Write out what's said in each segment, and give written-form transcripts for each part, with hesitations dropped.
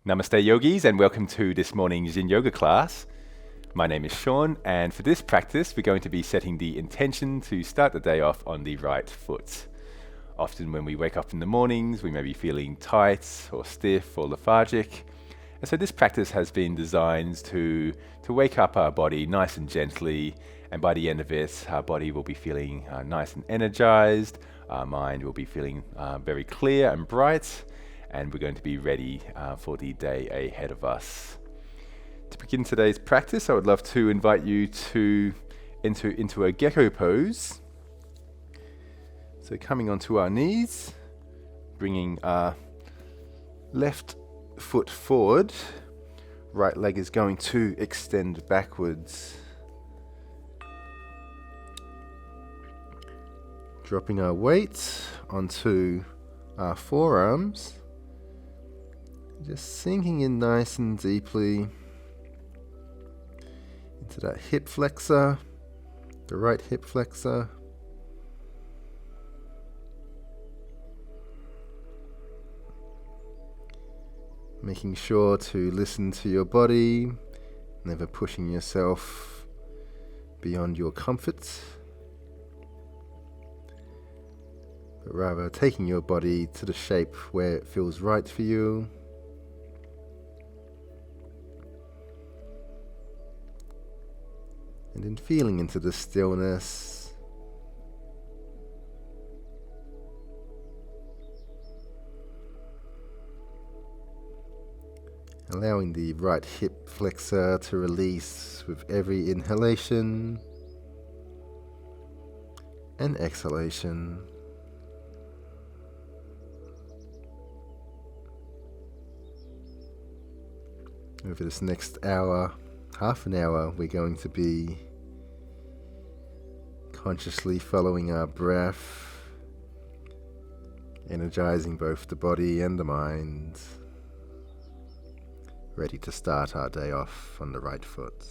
Namaste yogis, and welcome to this morning's Yin Yoga class. My name is Sean, and for this practice we're going to be setting the intention to start the day off on the right foot. Often when we wake up in the mornings we may be feeling tight or stiff or lethargic, and so this practice has been designed to wake up our body nice and gently, and by the end of it our body will be feeling nice and energized, our mind will be feeling very clear and bright, and we're going to be ready for the day ahead of us. To begin today's practice, I would love to invite you to into a gecko pose. So coming onto our knees, bringing our left foot forward, right leg is going to extend backwards. Dropping our weight onto our forearms. Just sinking in nice and deeply into that hip flexor, the right hip flexor. Making sure to listen to your body, never pushing yourself beyond your comfort, but rather taking your body to the shape where it feels right for you. And then feeling into the stillness, allowing the right hip flexor to release with every inhalation and exhalation. Over this next hour, half an hour, we're going to be consciously following our breath, energizing both the body and the mind, ready to start our day off on the right foot.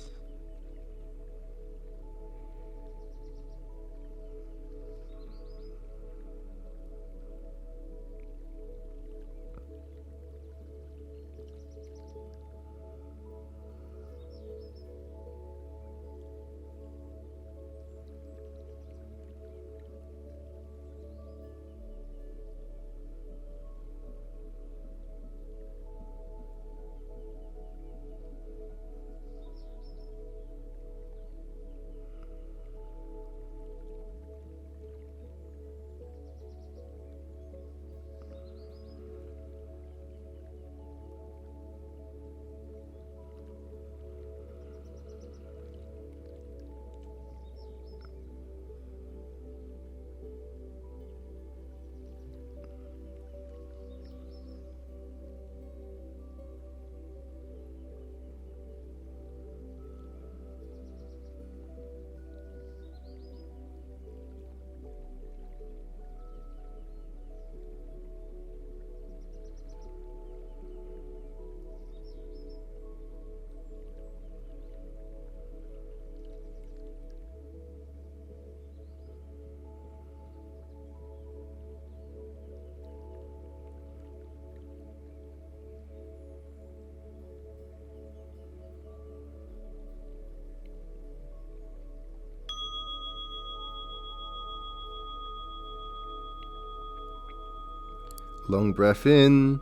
Long breath in,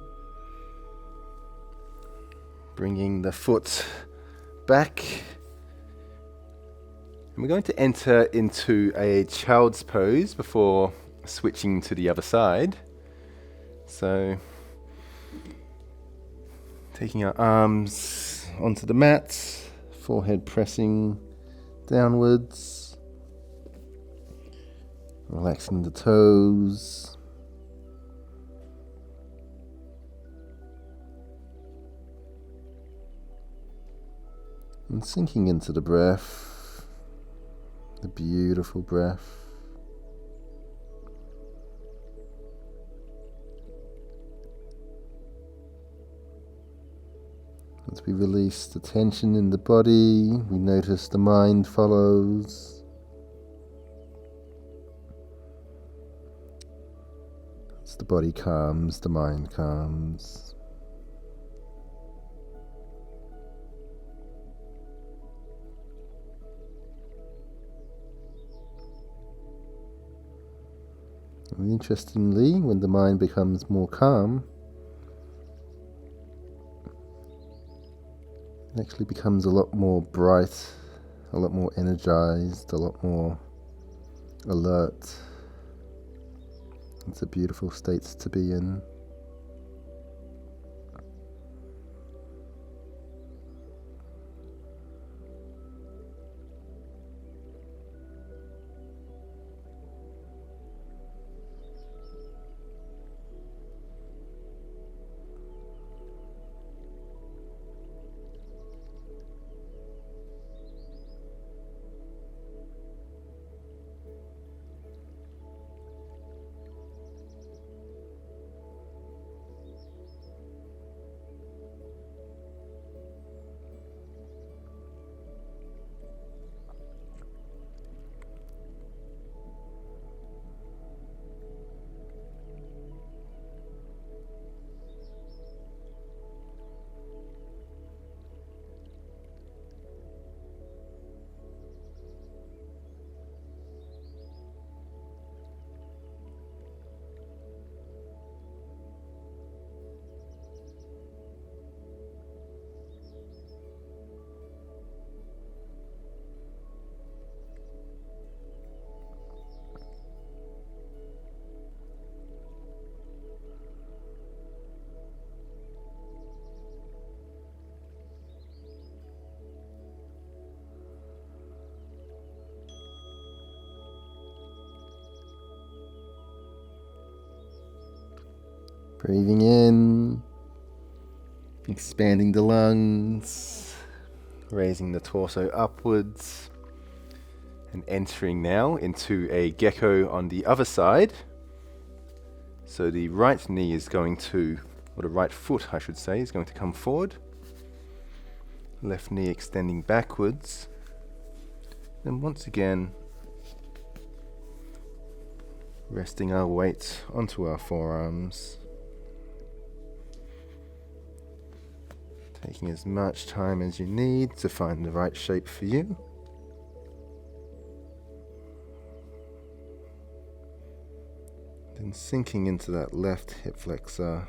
bringing the foot back. And we're going to enter into a child's pose before switching to the other side. So, taking our arms onto the mat, forehead pressing downwards, relaxing the toes. And sinking into the breath, the beautiful breath. As we release the tension in the body, we notice the mind follows. As the body calms, the mind calms. And interestingly, when the mind becomes more calm, it actually becomes a lot more bright, a lot more energized, a lot more alert. It's a beautiful state to be in. Breathing in, expanding the lungs, raising the torso upwards, and entering now into a gecko on the other side. So the right knee is going to, or the right foot I should say, is going to come forward. Left knee extending backwards. Then once again, resting our weight onto our forearms. Taking as much time as you need to find the right shape for you. Then sinking into that left hip flexor.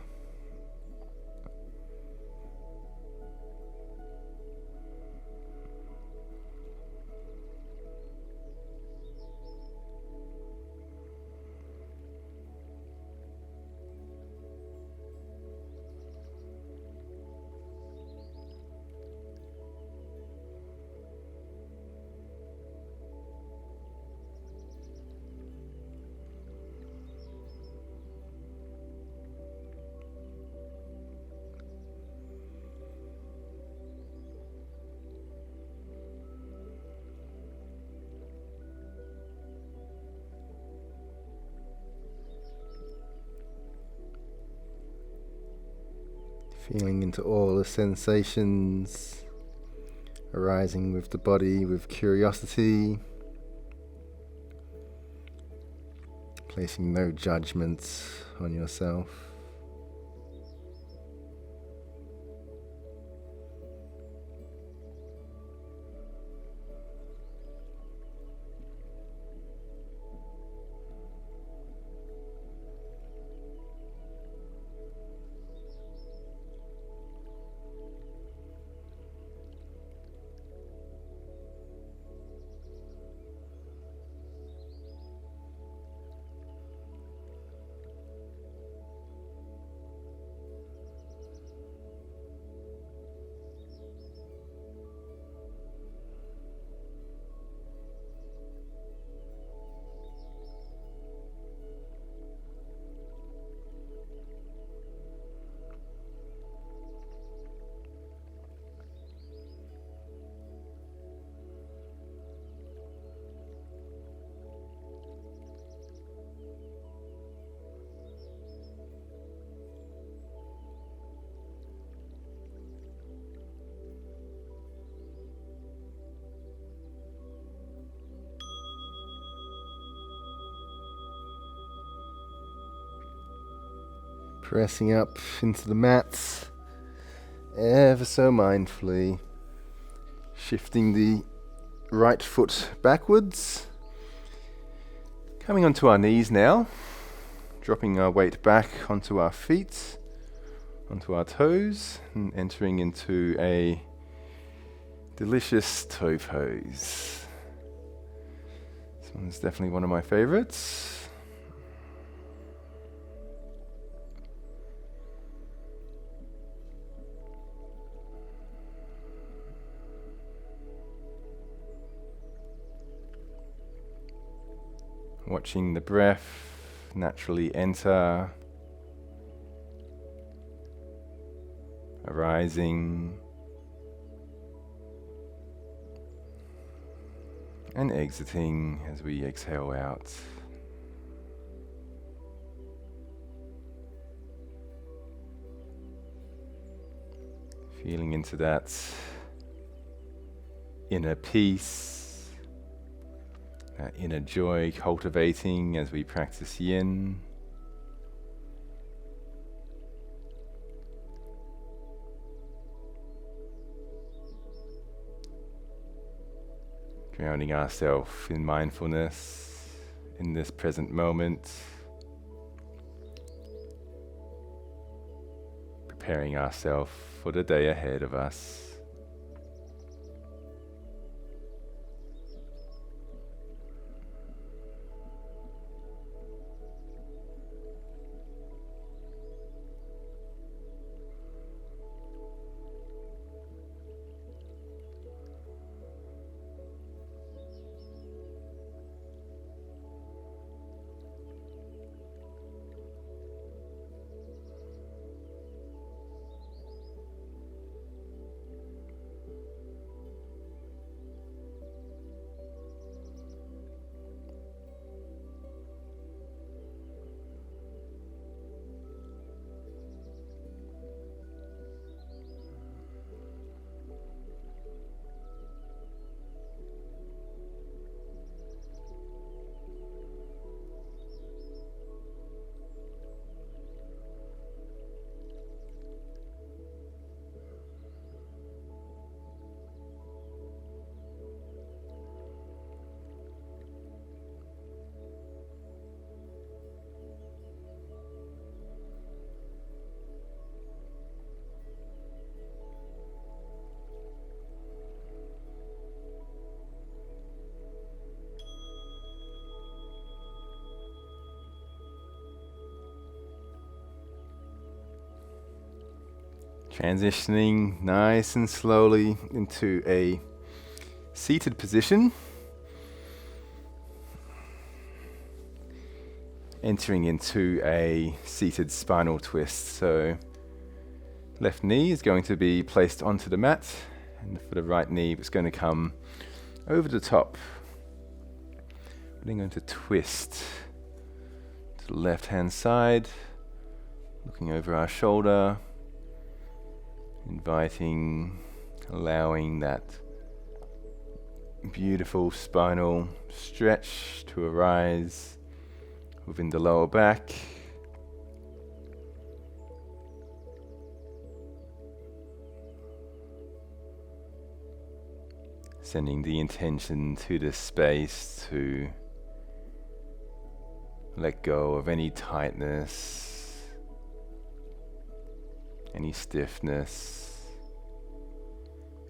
Feeling into all the sensations arising with the body, with curiosity. Placing no judgments on yourself. Pressing up into the mats, ever so mindfully, shifting the right foot backwards, coming onto our knees now, dropping our weight back onto our feet, onto our toes, and entering into a delicious toe pose. This one's definitely one of my favorites. Watching the breath naturally enter, arising, and exiting as we exhale out. Feeling into that inner peace, that inner joy cultivating as we practice yin. Grounding ourselves in mindfulness in this present moment. Preparing ourselves for the day ahead of us. Transitioning nice and slowly into a seated position. Entering into a seated spinal twist. So left knee is going to be placed onto the mat, and for the right knee it's going to come over the top. We're going to twist to the left hand side, looking over our shoulder. Inviting, allowing that beautiful spinal stretch to arise within the lower back. Sending the intention to the space to let go of any tightness, any stiffness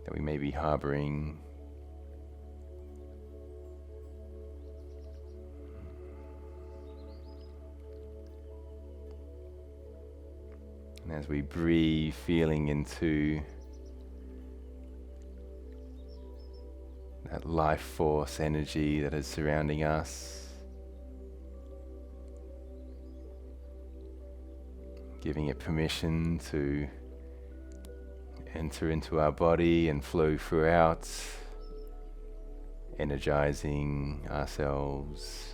that we may be harboring. And as we breathe, feeling into that life force energy that is surrounding us. Giving it permission to enter into our body and flow throughout, energizing ourselves.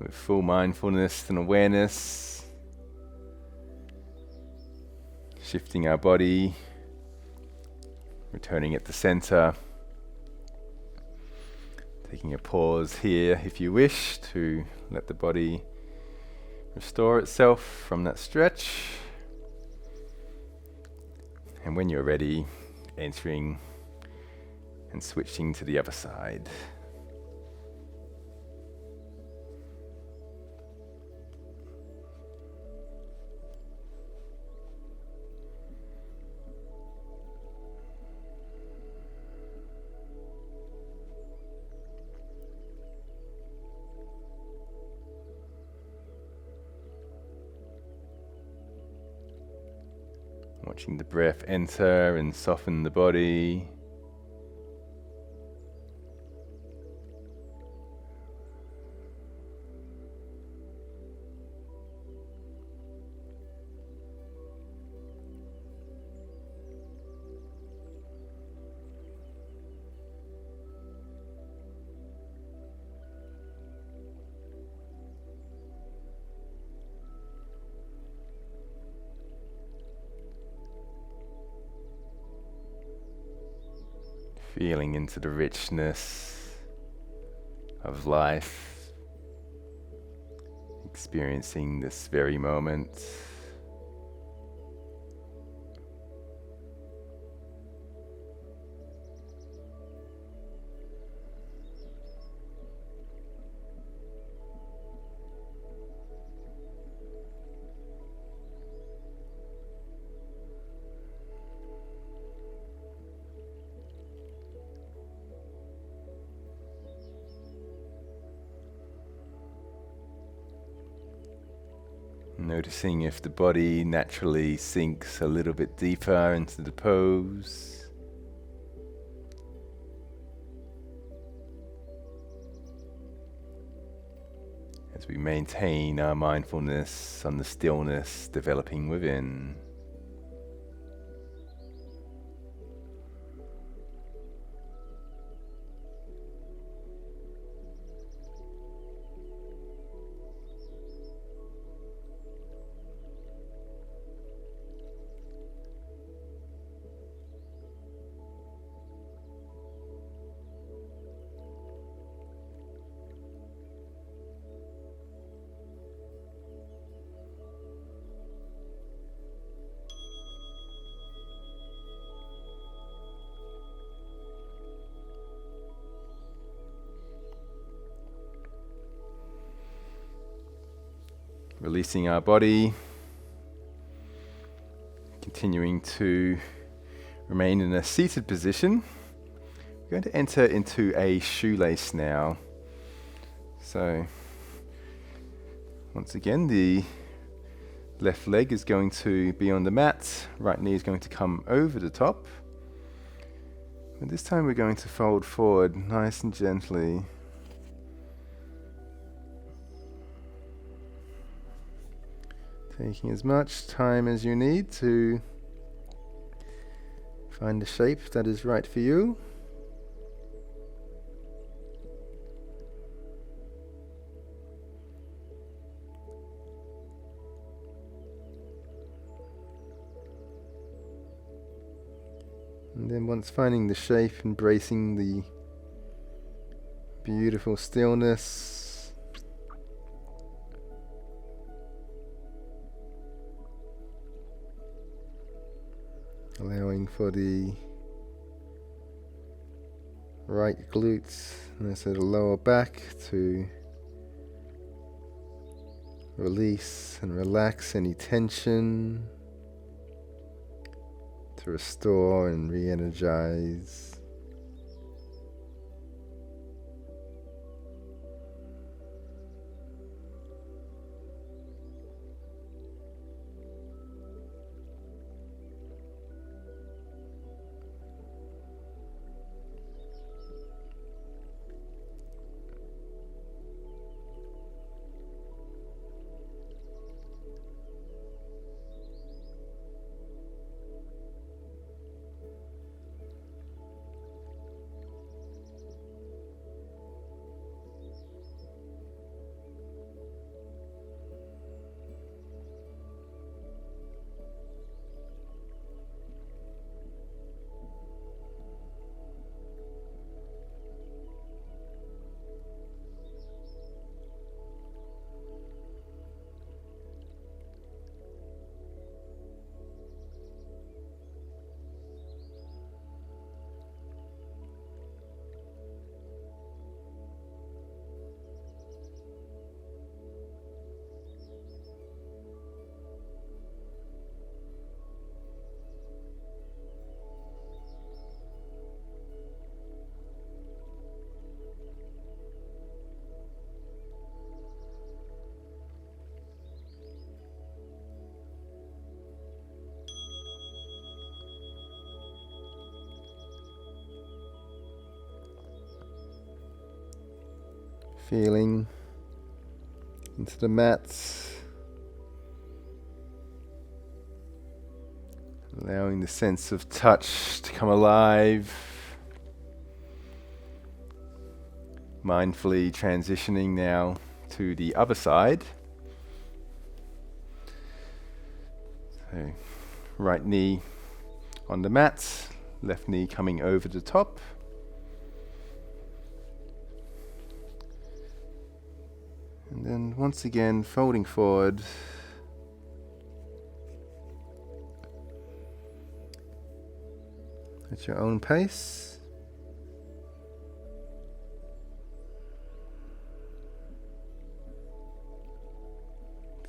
with full mindfulness and awareness, shifting our body, returning at the center, taking a pause here if you wish to let the body restore itself from that stretch. And when you're ready, entering and switching to the other side. Watching the breath enter and soften the body. Feeling into the richness of life, experiencing this very moment. Noticing if the body naturally sinks a little bit deeper into the pose. As we maintain our mindfulness on the stillness developing within. Releasing our body, continuing to remain in a seated position. We're going to enter into a shoelace now. So, once again, the left leg is going to be on the mat, right knee is going to come over the top. And this time we're going to fold forward nice and gently. Taking as much time as you need to find a shape that is right for you. And then once finding the shape, embracing the beautiful stillness. Allowing for the right glutes and also the lower back to release and relax any tension, to restore and re-energize. Feeling into the mats. Allowing the sense of touch to come alive. Mindfully transitioning now to the other side. So, right knee on the mat, left knee coming over the top. And then once again, folding forward. At your own pace.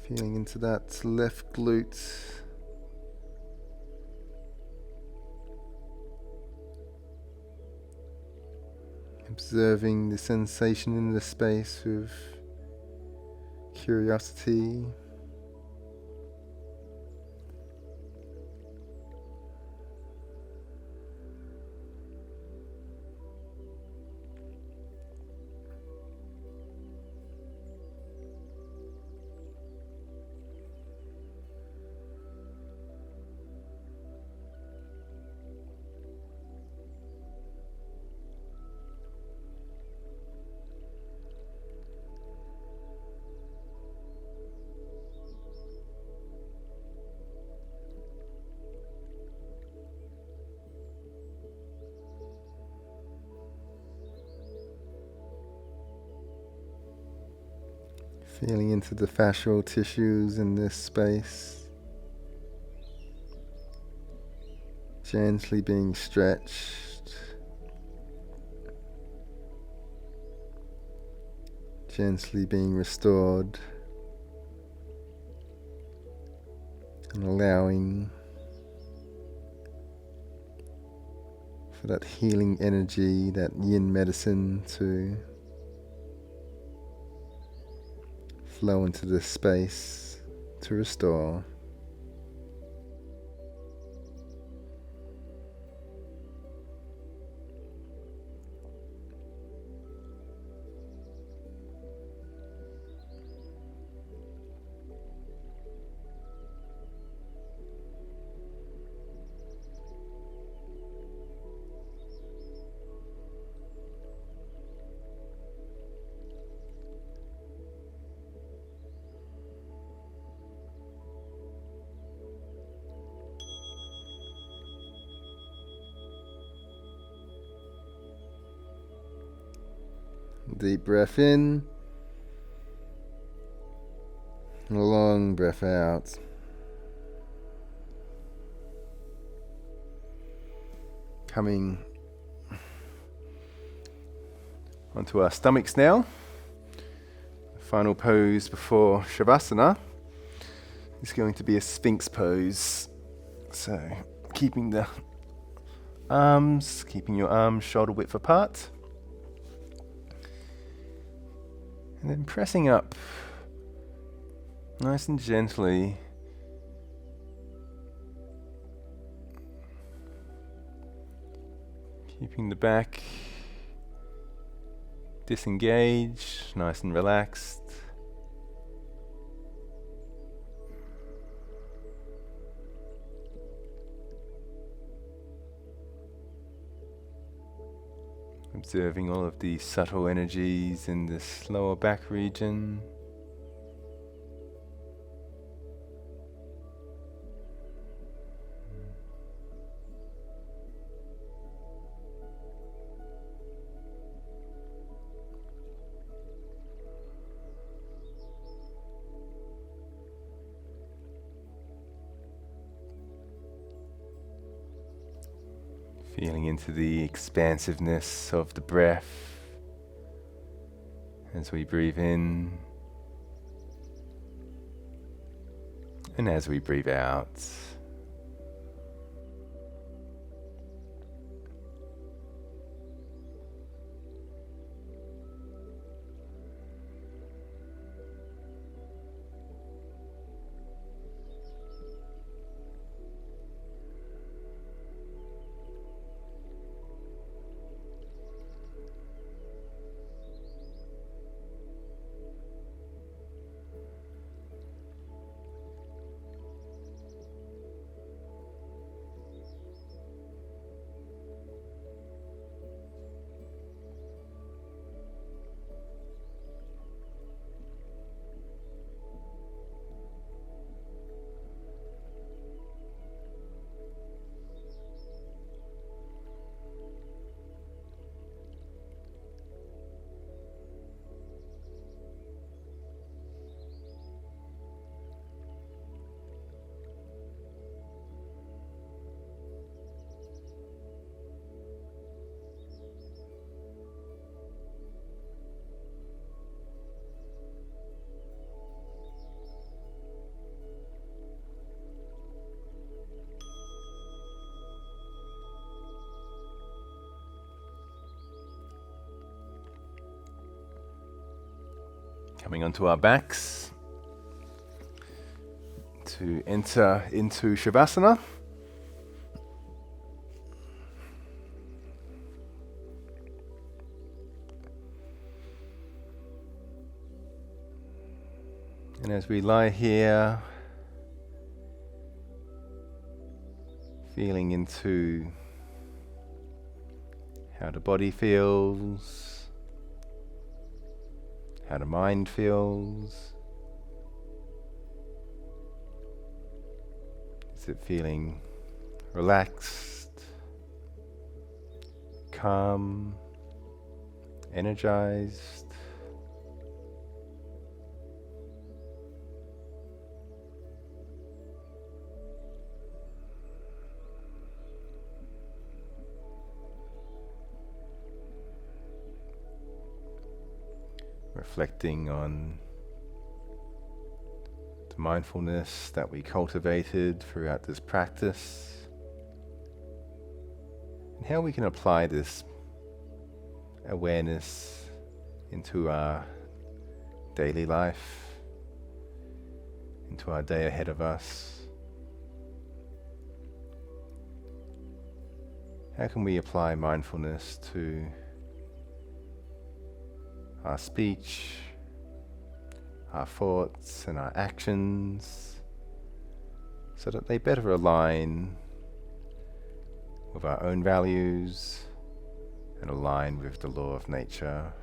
Feeling into that left glute. Observing the sensation in the space with curiosity. Feeling into the fascial tissues in this space. Gently being stretched. Gently being restored. And allowing for that healing energy, that yin medicine to flow into this space to restore. Deep breath in, and a long breath out. Coming onto our stomachs now. The final pose before Shavasana is going to be a Sphinx pose. So keeping your arms shoulder width apart. And then pressing up nice and gently. Keeping the back disengaged, nice and relaxed. Observing all of the subtle energies in this lower back region. Feeling into the expansiveness of the breath as we breathe in and as we breathe out. Coming onto our backs to enter into Shavasana. And as we lie here, feeling into how the body feels, how the mind feels. Is it feeling relaxed, calm, energized? Reflecting on the mindfulness that we cultivated throughout this practice, and how we can apply this awareness into our daily life, into our day ahead of us. How can we apply mindfulness to our speech, our thoughts and our actions, so that they better align with our own values and align with the law of nature.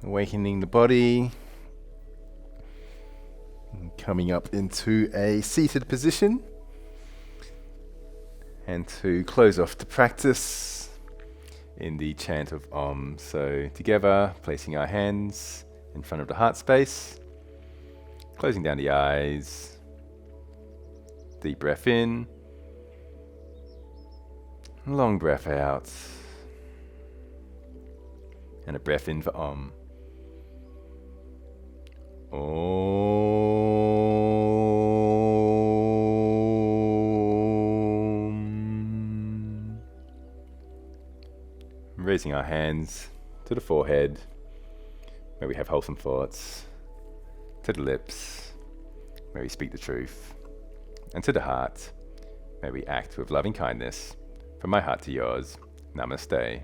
Awakening the body, coming up into a seated position, and to close off the practice in the chant of Om. So together, placing our hands in front of the heart space, closing down the eyes, deep breath in, long breath out, and a breath in for Om. Om. Raising our hands to the forehead, where we have wholesome thoughts, to the lips, where we speak the truth, and to the heart, where we act with loving kindness. From my heart to yours, Namaste.